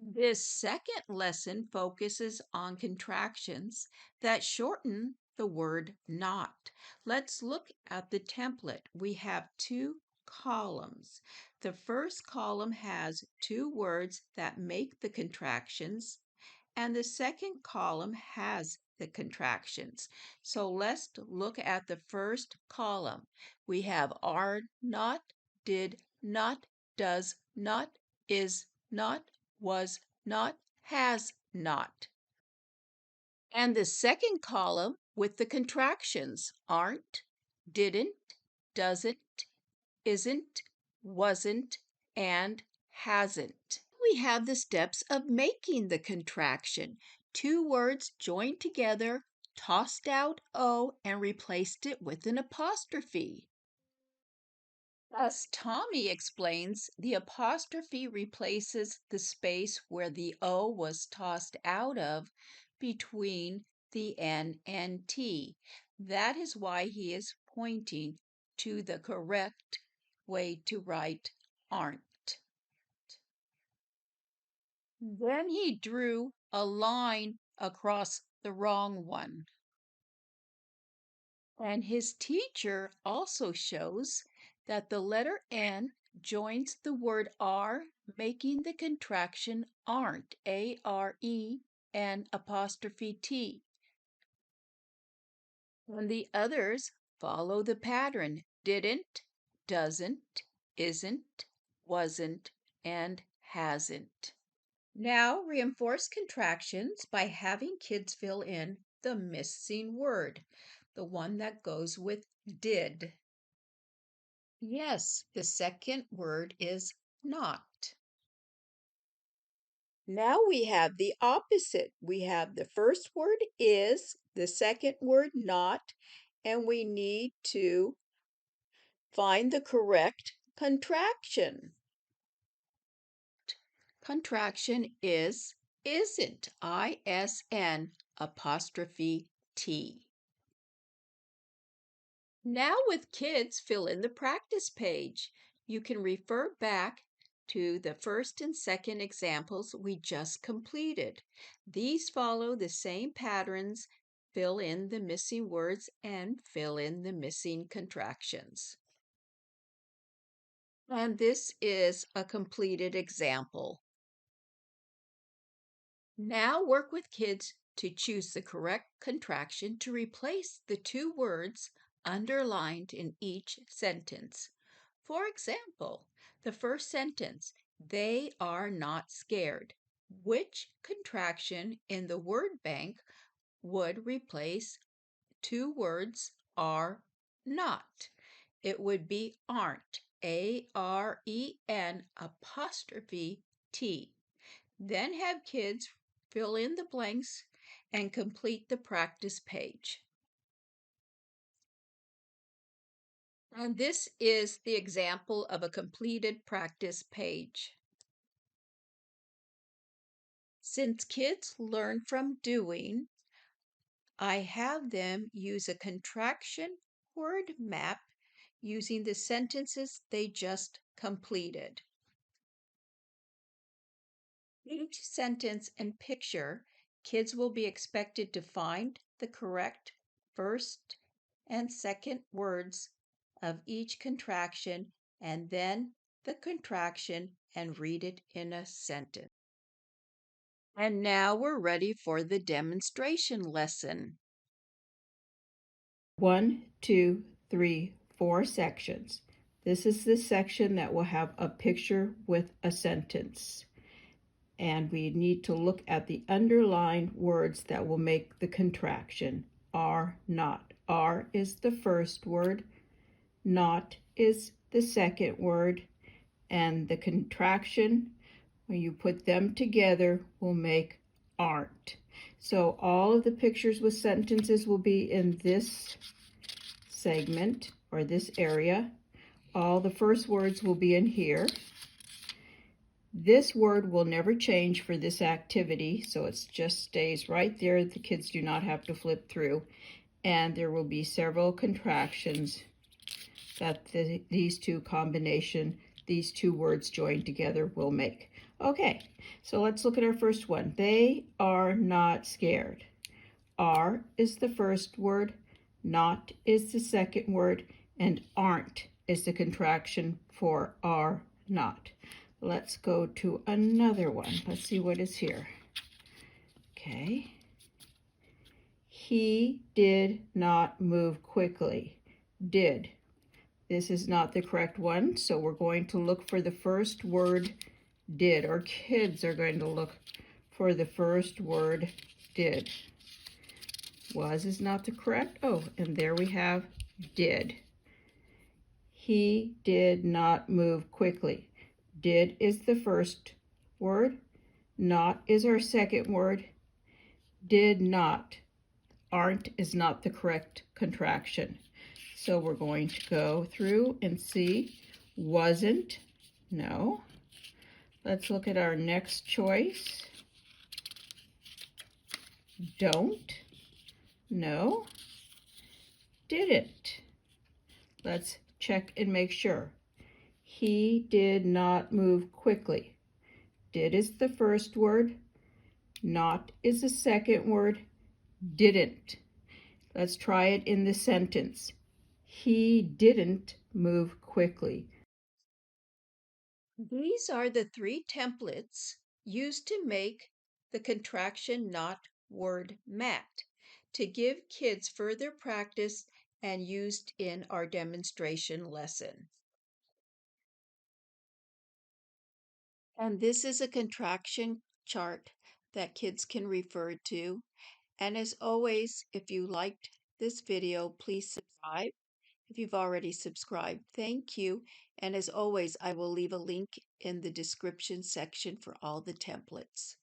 This second lesson focuses on contractions that shorten the word not. Let's look at the template. We have two columns. The first column has two words that make the contractions, and the second column has the contractions. So let's look at the first column. We have are not, did not, does not, is not, was not, has not. And the second column with the contractions aren't, didn't, doesn't, isn't, wasn't, and hasn't. We have the steps of making the contraction. Two words joined together, tossed out O, and replaced it with an apostrophe. As Tommy explains, the apostrophe replaces the space where the O was tossed out of between the N and T. That is why he is pointing to the correct way to write aren't. Then he drew a line across the wrong one. And his teacher also shows that the letter N joins the word are, making the contraction aren't, A-R-E, and apostrophe T. And the others follow the pattern, didn't, doesn't, isn't, wasn't, and hasn't. Now reinforce contractions by having kids fill in the missing word, the one that goes with did. Yes, the second word is not. Now we have the opposite. We have the first word is, the second word not, and we need to find the correct contraction. Contraction is isn't, I-S-N apostrophe T. Now with kids, fill in the practice page. You can refer back to the first and second examples we just completed. These follow the same patterns. Fill in the missing words and fill in the missing contractions. And this is a completed example. Now work with kids to choose the correct contraction to replace the two words underlined in each sentence. For example, the first sentence, they are not scared. Which contraction in the word bank would replace two words are not? It would be aren't, A-R-E-N apostrophe T. Then have kids fill in the blanks and complete the practice page. And this is the example of a completed practice page. Since kids learn from doing, I have them use a contraction word map using the sentences they just completed. Each sentence and picture, kids will be expected to find the correct first and second words of each contraction and then the contraction and read it in a sentence. And now we're ready for the demonstration lesson. 1, 2, 3, 4 sections. This is the section that will have a picture with a sentence. And we need to look at the underlined words that will make the contraction. Are not. Are is the first word, not is the second word, and the contraction, when you put them together, will make aren't. So all of the pictures with sentences will be in this segment or this area. All the first words will be in here. This word will never change for this activity, so it just stays right there. The kids do not have to flip through. And there will be several contractions that these two combination, these two words joined together will make. Okay, so let's look at our first one. They are not scared. Are is the first word, not is the second word, and aren't is the contraction for are not. Let's go to another one. Let's see what is here. Okay. He did not move quickly. Did. This is not the correct one, so we're going to look for the first word did. Our kids are going to look for the first word did. Was is not the correct. Oh, and there we have did. He did not move quickly. Did is the first word. Not is our second word. Did not. Aren't is not the correct contraction. So we're going to go through and see. Wasn't. No. Let's look at our next choice. Don't. No. Didn't. Let's check and make sure. He did not move quickly. Did is the first word. Not is the second word. Didn't. Let's try it in the sentence. He didn't move quickly. These are the three templates used to make the contraction not word mat to give kids further practice and used in our demonstration lesson. And this is a contraction chart that kids can refer to. And as always, if you liked this video, please subscribe. If you've already subscribed, thank you. And as always, I will leave a link in the description section for all the templates.